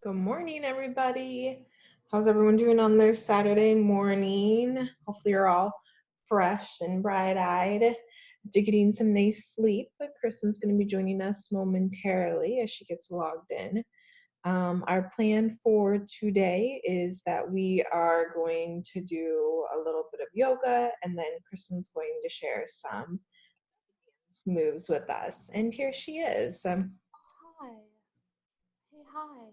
Good morning, everybody. How's everyone doing on their Saturday morning? Hopefully you're all fresh and bright-eyed, getting some nice sleep. Kristen's going to be joining us momentarily as she gets logged in. Our plan for today is that we are going to do a little bit of yoga, and then Kristen's going to share some moves with us. And here she is. Hi. Hey, hi.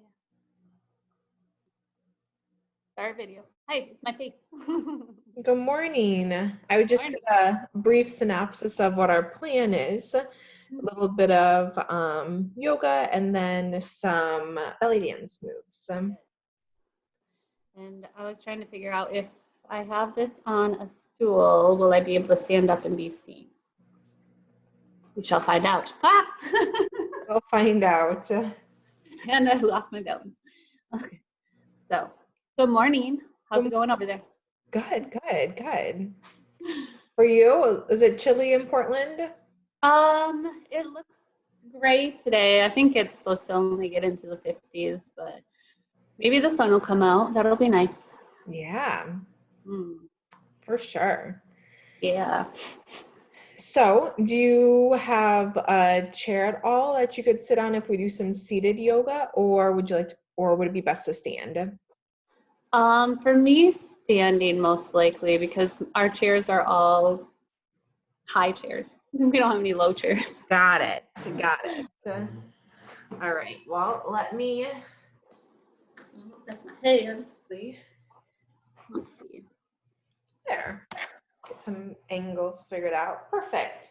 Start video. Hi, it's my face. Good morning. I would just Morning. did a brief synopsis of what our plan is. A little bit of yoga and then some belly dance moves. And I was trying to figure out if I have this on a stool, will I be able to stand up and be seen? We shall find out. Ah! We'll find out. And I lost my balance. Okay. So, good morning. How's it going over there? Good. For you, is it chilly in Portland? It looks great today. I think it's supposed to only get into the 50s, but maybe the sun will come out. That'll be nice. Yeah, Mm, for sure. yeah. So, do you have a chair at all that you could sit on if we do some seated yoga, or would you like to, or would it be best to stand? For me, standing most likely because our chairs are all high chairs. We don't have any low chairs. Got it. All right. Well, let me That's my head. see. Let's see. There. Get some angles figured out. Perfect.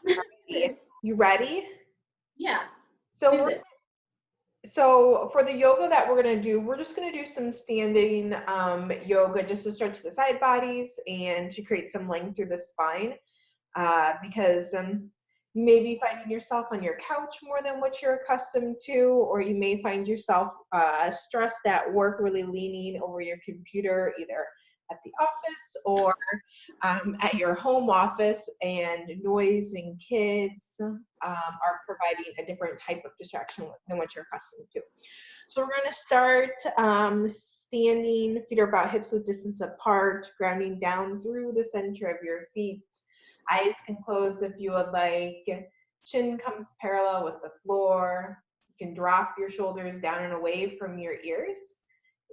Alrighty. You ready? Yeah. So for the yoga that we're gonna do, we're just gonna do some standing yoga just to stretch the side bodies and to create some length through the spine. Because you may be finding yourself on your couch more than what you're accustomed to, or you may find yourself stressed at work, really leaning over your computer, either at the office or at your home office, and noise and kids are providing a different type of distraction than what you're accustomed to. So we're going to start standing, feet are about hips width distance apart, grounding down through the center of your feet. Eyes can close if you would like. Chin comes parallel with the floor. You can drop your shoulders down and away from your ears.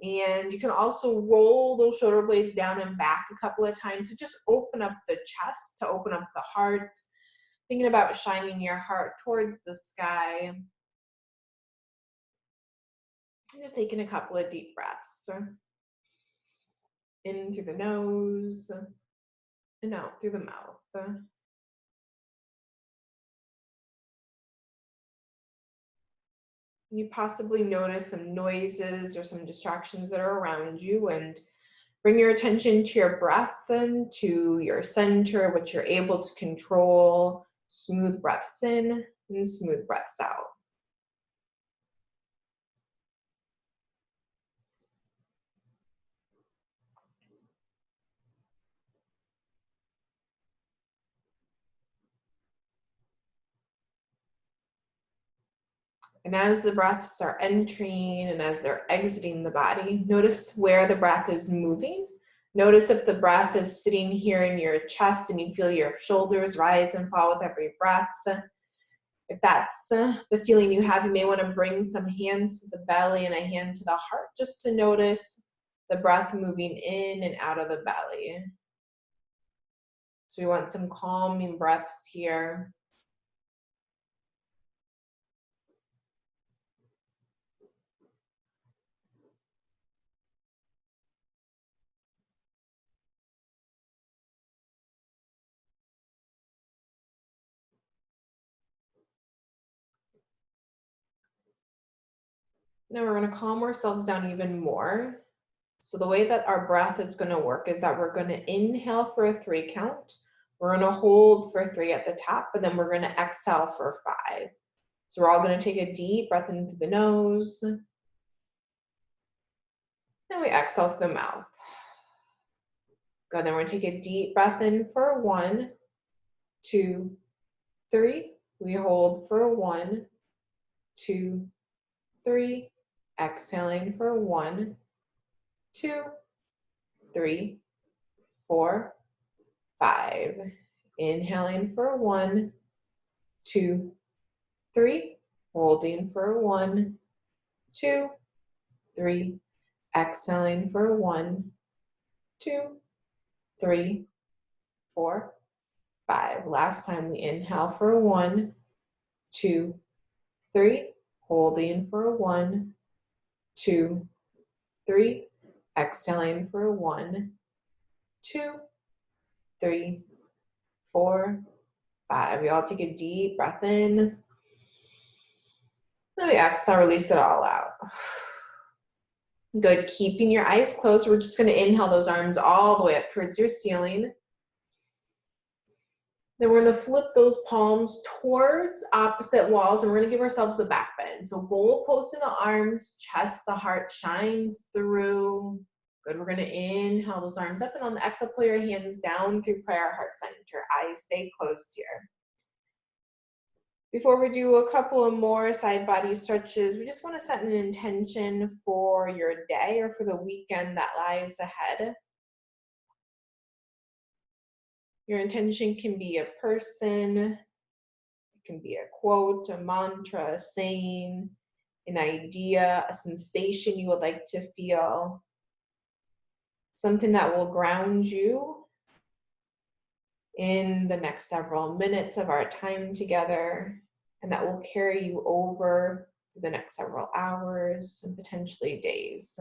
And you can also roll those shoulder blades down and back a couple of times to just open up the chest, to open up the heart. Thinking about shining your heart towards the sky. And just taking a couple of deep breaths. In through the nose and out through the mouth. You possibly notice some noises or some distractions that are around you, and bring your attention to your breath and to your center, what you're able to control. Smooth breaths in and smooth breaths out. And as the breaths are entering and as they're exiting the body, notice where the breath is moving. Notice if the breath is sitting here in your chest and you feel your shoulders rise and fall with every breath. If that's the feeling you have, you may want to bring some hands to the belly and a hand to the heart just to notice the breath moving in and out of the belly. So we want some calming breaths here. Now we're going to calm ourselves down even more. So the way that our breath is going to work is that we're going to inhale for a 3 count. We're going to hold for 3 at the top, and then we're going to exhale for 5. So we're all going to take a deep breath in through the nose. Then we exhale through the mouth. Good. Then we're going to take a deep breath in for 1, 2, 3. We hold for 1, 2, 3. Exhaling for 1, 2, 3, 4, 5. Inhaling for 1, 2, 3. Holding for 1, 2, 3. Exhaling for 1, 2, 3, 4, 5. Last time we inhale for 1, 2, 3. Holding for 1, 2, 3. Exhaling for 1, 2, 3, 4, 5. We all take a deep breath in. Then we exhale, release it all out. Good. Keeping your eyes closed, we're just going to inhale those arms all the way up towards your ceiling. Then we're going to flip those palms towards opposite walls, and we're going to give ourselves the back bend. So goalpost in the arms, chest, the heart shines through. Good. We're going to inhale those arms up, and on the exhale, pull your hands down through prayer, heart center. Eyes stay closed here. Before we do a couple of more side body stretches, we just want to set an intention for your day or for the weekend that lies ahead. Your intention can be a person, it can be a quote, a mantra, a saying, an idea, a sensation you would like to feel, something that will ground you in the next several minutes of our time together, and that will carry you over the next several hours and potentially days.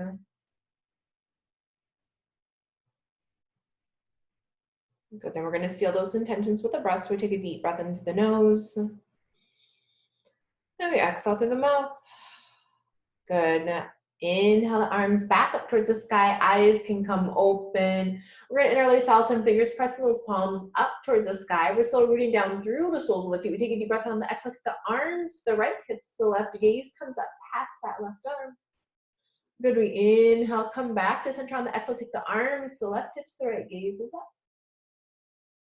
Good, then we're going to seal those intentions with a breath. So we take a deep breath into the nose. Then we exhale through the mouth. Good. Now, inhale the arms back up towards the sky. Eyes can come open. We're going to interlace all 10 fingers, pressing those palms up towards the sky. We're still rooting down through the soles of the feet. We take a deep breath on the exhale. Take the arms to the right, hips to the left. Gaze comes up past that left arm. Good. We inhale, come back to center on the exhale. Take the arms to the left, hips to the right. Gaze is up.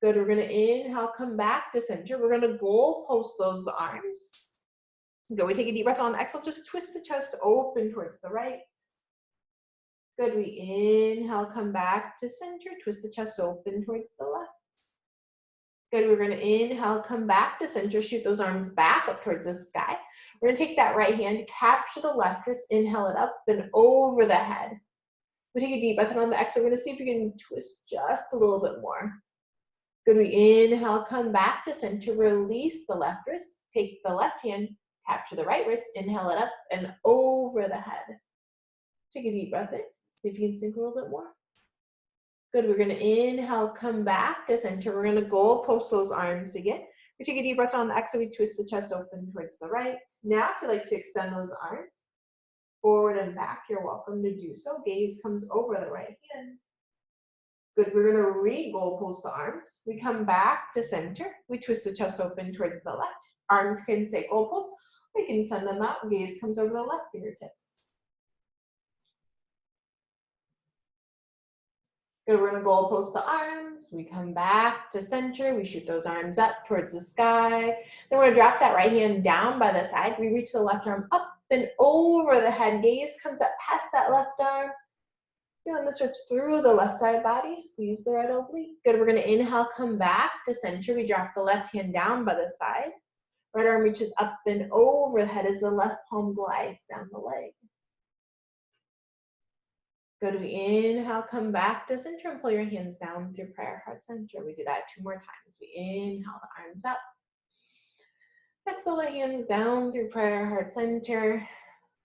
Good. We're going to inhale, come back to center. We're going to goalpost those arms. Good. We take a deep breath on the exhale. Just twist the chest open towards the right. Good. We inhale, come back to center. Twist the chest open towards the left. Good. We're going to inhale, come back to center. Shoot those arms back up towards the sky. We're going to take that right hand, capture the left wrist, inhale it up and over the head. We take a deep breath, and on the exhale, we're going to see if we can twist just a little bit more. Good. We inhale, come back to center. Release the left wrist. Take the left hand, capture the right wrist, inhale it up and over the head. Take a deep breath in. See if you can sink a little bit more. Good. We're going to inhale, come back to center. We're going to goalpost those arms again. We take a deep breath on the exhale. We twist the chest open towards the right. Now, if you'd like to extend those arms forward and back, you're welcome to do so. Gaze comes over the right hand. Good. We're going to re-goalpost the arms. We come back to center. We twist the chest open towards the left. Arms can stay goalpost. We can send them out. Gaze comes over the left fingertips. Good. We're going to goalpost the arms. We come back to center. We shoot those arms up towards the sky. Then we're going to drop that right hand down by the side. We reach the left arm up and over the head. Gaze comes up past that left arm. Feeling the stretch through the left side body. Squeeze the right oblique. Good. We're going to inhale, come back to center. We drop the left hand down by the side. Right arm reaches up and over the head as the left palm glides down the leg. Good. We inhale, come back to center and pull your hands down through prayer, heart center. We do that 2 more times. We inhale the arms up. Exhale the hands down through prayer, heart center.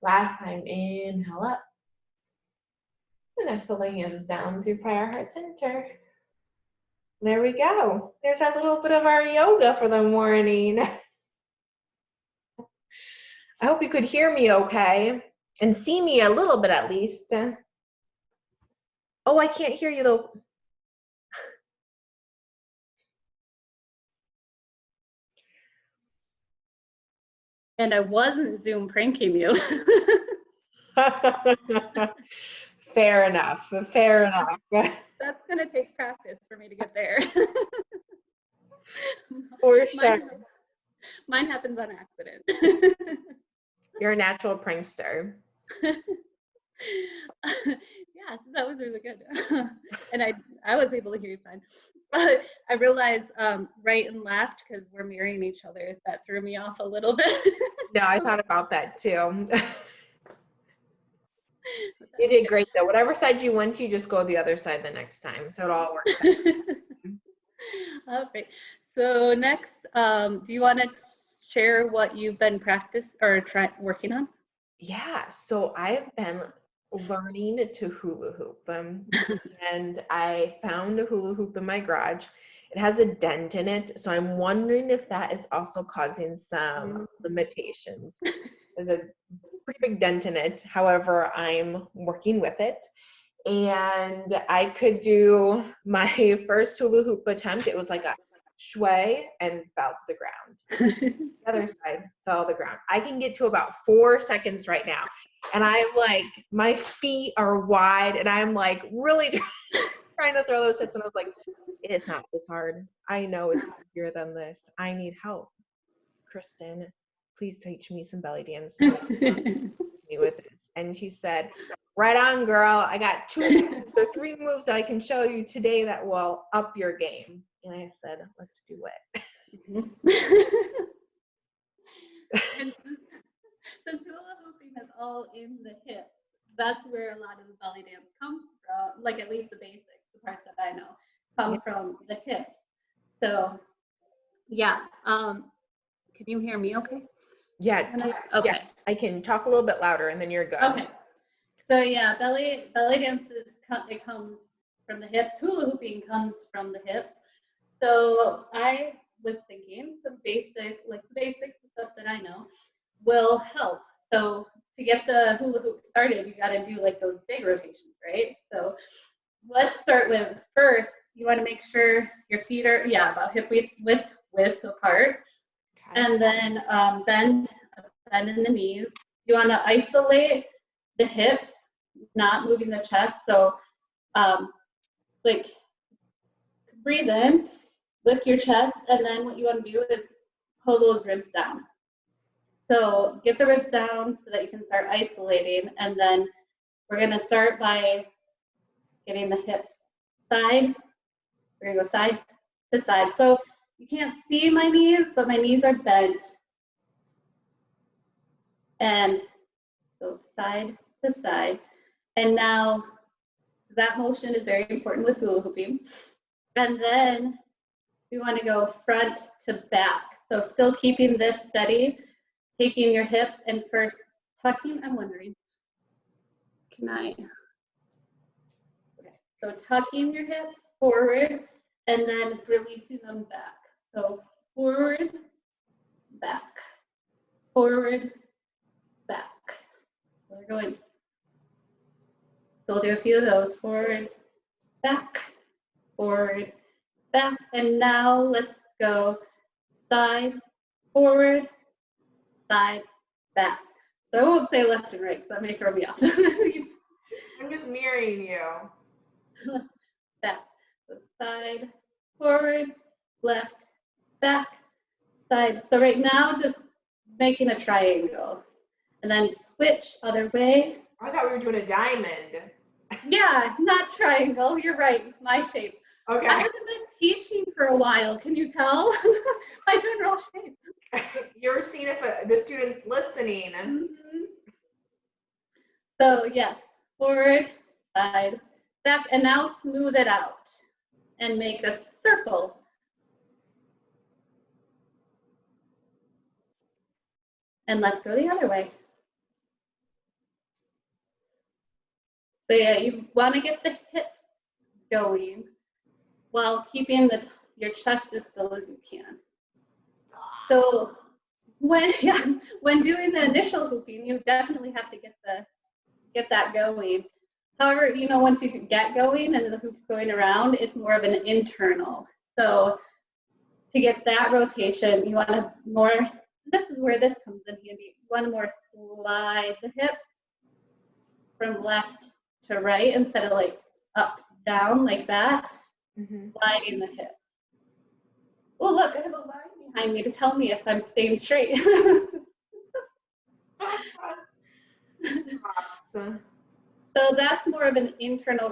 Last time, inhale up. And exhale the hands down through prayer, heart center. There we go. There's a little bit of our yoga for the morning. I hope you could hear me okay and see me a little bit at least. Oh, I can't hear you though. And I wasn't Zoom pranking you. Fair enough. Fair enough. That's going to take practice for me to get there. For sure. Mine happens on accident. You're a natural prankster. Yeah, so that was really good. And I was able to hear you fine. But I realized right and left, because we're mirroring each other, that threw me off a little bit. No, I thought about that too. You did great though. Whatever side you went to, just go the other side the next time. So it all works out. All right. So next, do you want to share what you've been working on? Yeah, so I've been learning to hula hoop. And I found a hula hoop in my garage. It has a dent in it, so I'm wondering if that is also causing some limitations. There's a pretty big dent in it. However, I'm working with it. And I could do my first hula hoop attempt. It was like a sway and fell to the ground. The other side fell to the ground. I can get to about 4 seconds right now. And I'm like, my feet are wide and I'm like really trying to throw those hips. And I was like, it is not this hard. I know it's easier than this. I need help. Kristen, please teach me some belly dance. Me with this. And she said, right on, girl. I got 3 moves that I can show you today that will up your game. And I said, let's do it. And since hula hooping is all in the hips, that's where a lot of the belly dance comes from. Like at least the basics, the parts that I know, come from the hips. So yeah. Can you hear me okay? Yeah. Okay. Yeah, I can talk a little bit louder and then you're good. Okay. So yeah, belly dance it comes from the hips. Hula hooping comes from the hips. So I was thinking some basics, the stuff that I know, will help. So to get the hula hoop started, you got to do like those big rotations, right? So let's start with first. You want to make sure your feet are about hip width apart, and then bend in the knees. You want to isolate the hips, not moving the chest. So like breathe in, lift your chest, and then what you want to do is pull those ribs down. So get the ribs down so that you can start isolating, and then we're going to start by getting the hips side. We're going to go side to side. So you can't see my knees, but my knees are bent. And so side to side. And now that motion is very important with hula hooping. And then we want to go front to back. So still keeping this steady, taking your hips and first tucking. I'm wondering, can I? Okay. So tucking your hips forward and then releasing them back. So forward, back, forward, back. So we're going. So we'll do a few of those. Forward, back, forward, back. And now let's go side, forward, side, back. So I won't say left and right because that may throw me off. I'm just mirroring you. Back. So side, forward, left, back, side. So right now, just making a triangle. And then switch other way. I thought we were doing a diamond. Yeah, not triangle. You're right. My shape. Okay. I haven't been teaching for a while. Can you tell? My general shape. You're seeing if the student's listening. Mm-hmm. So yes, forward, side, back, and now smooth it out and make a circle. And let's go the other way. So yeah, you want to get the hips going while keeping your chest as still as you can. So when doing the initial hooping, you definitely have to get that going. However, once you get going and the hoop's going around, it's more of an internal. So to get that rotation, you want to more, this is where this comes in handy. You want to more slide the hips from left to right instead of like up, down like that, sliding the hips. Oh, look, I have a line behind me to tell me if I'm staying straight. Awesome. So that's more of an internal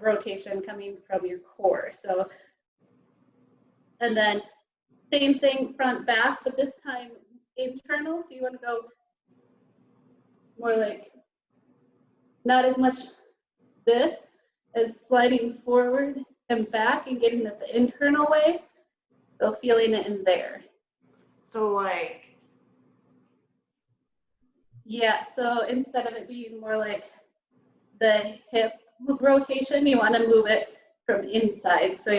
rotation coming from your core. So, and then same thing front back, but this time internal. So you want to go more like not as much this as sliding forward and back and getting it the internal way. So feeling it in there. So like. Yeah, so instead of it being more like the hip rotation, you want to move it from inside. So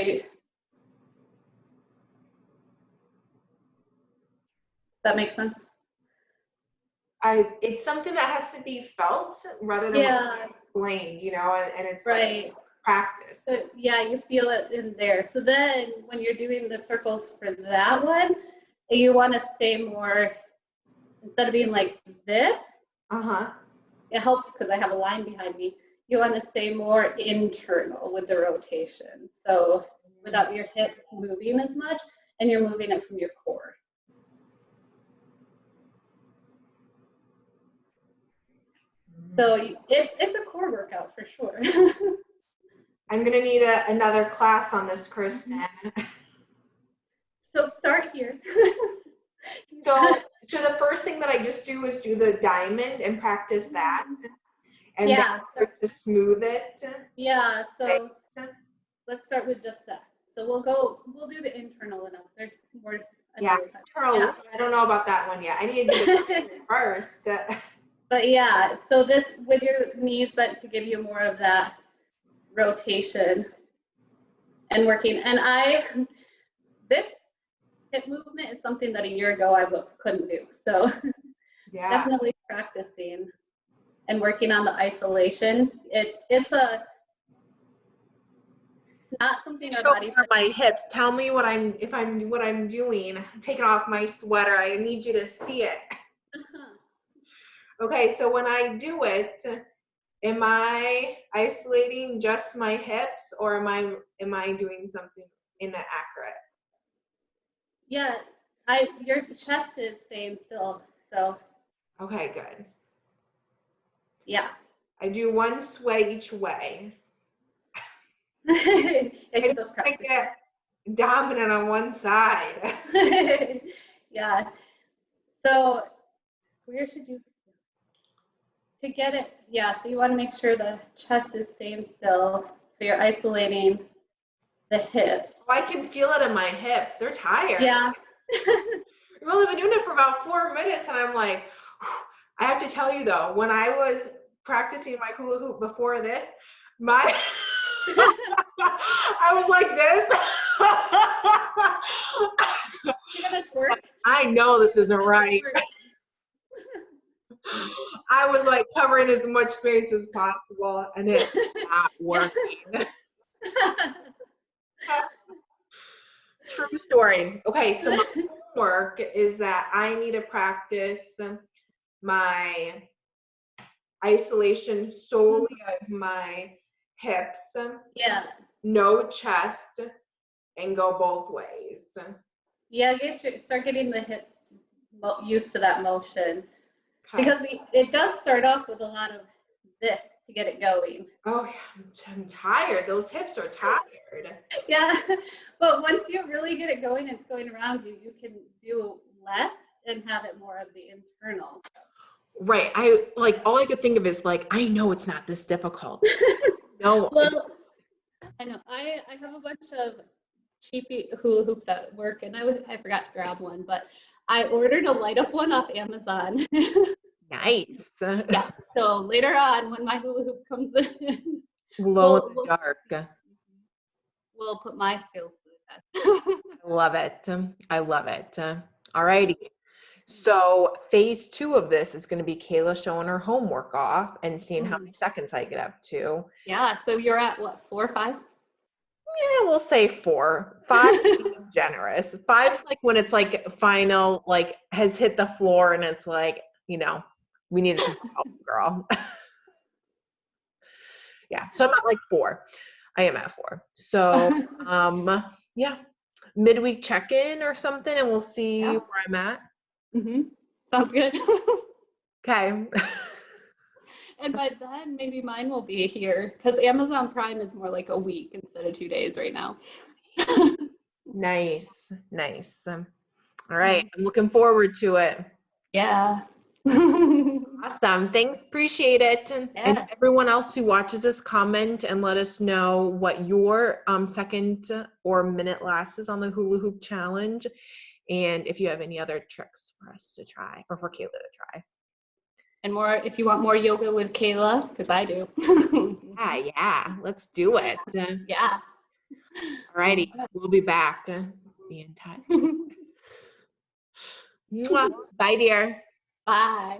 that makes sense? It's something that has to be felt rather than explained, you know, and it's right. like practice. So, yeah, you feel it in there. So then when you're doing the circles for that one, you want to stay more, instead of being like this, it helps because I have a line behind me. You want to stay more internal with the rotation. So without your hip moving as much, and you're moving it from your core. So it's a core workout for sure. I'm gonna need another class on this, Kristen. So start here. So the first thing that I just do is do the diamond and practice that. And then start to smooth it. Yeah, so let's start with just that. So we'll do the internal and there's more. Internal. I don't know about that one yet. I need to do the diamond first. But yeah, so this with your knees bent to give you more of that rotation and working. And this hip movement is something that a year ago I couldn't do. So definitely practicing and working on the isolation. It's not something our body. My hips. Tell me what I'm doing. I'm taking off my sweater. I need you to see it. Okay, so when I do it, am I isolating just my hips, or am I doing something inaccurate? Yeah, your chest is staying still, so. Okay, good. Yeah. I do one sway each way. I get dominant on one side. Yeah. So where should you to get it? Yeah. So you want to make sure the chest is staying still. So you're isolating the hips. Oh, I can feel it in my hips. They're tired. Yeah. I've only been doing it for about 4 minutes, and I'm like, I have to tell you though, when I was practicing my hula hoop before this, I was like this. You're gonna twerk? I know this isn't right. I was like covering as much space as possible, and it's not working. True story. Okay, so my homework is that I need to practice my isolation solely of my hips. Yeah. No chest, and go both ways. Yeah, start getting the hips used to that motion. Okay. Because it does start off with a lot of this to get it going. Oh yeah, I'm tired. Those hips are tired. Yeah, but once you really get it going and it's going around you, you can do less and have it more of the internal. Right. All I could think of is like, I know it's not this difficult. No. Well, I know. I have a bunch of cheapy hula hoops at work, and I forgot to grab one, but I ordered a light up one off Amazon. Nice. Yeah. So later on, when my hula hoop comes in, glow in the dark. We'll put my skills to the test. I love it. I love it. All righty. So phase 2 of this is going to be Kayla showing her homework off and seeing how many seconds I get up to. Yeah. So you're at what, 4 or 5? Yeah, we'll say 4. 5 is generous. 5's like when it's like final, like has hit the floor and it's like, you know, we need some help, girl. Yeah. So I'm at like 4. I am at 4. So yeah, midweek check-in or something, and we'll see where I'm at. Sounds good. Okay. And by then, maybe mine will be here because Amazon Prime is more like a week instead of 2 days right now. Nice, nice. All right, I'm looking forward to it. Yeah. Awesome. Thanks. Appreciate it. And Yeah. everyone else who watches this, comment and let us know what your second or minute last is on the hula hoop challenge. And if you have any other tricks for us to try or for Kayla to try. And more, if you want more yoga with Kayla, because I do. Yeah. Let's do it. Yeah. All righty. We'll be back. Be in touch. Mwah. Bye, dear. Bye.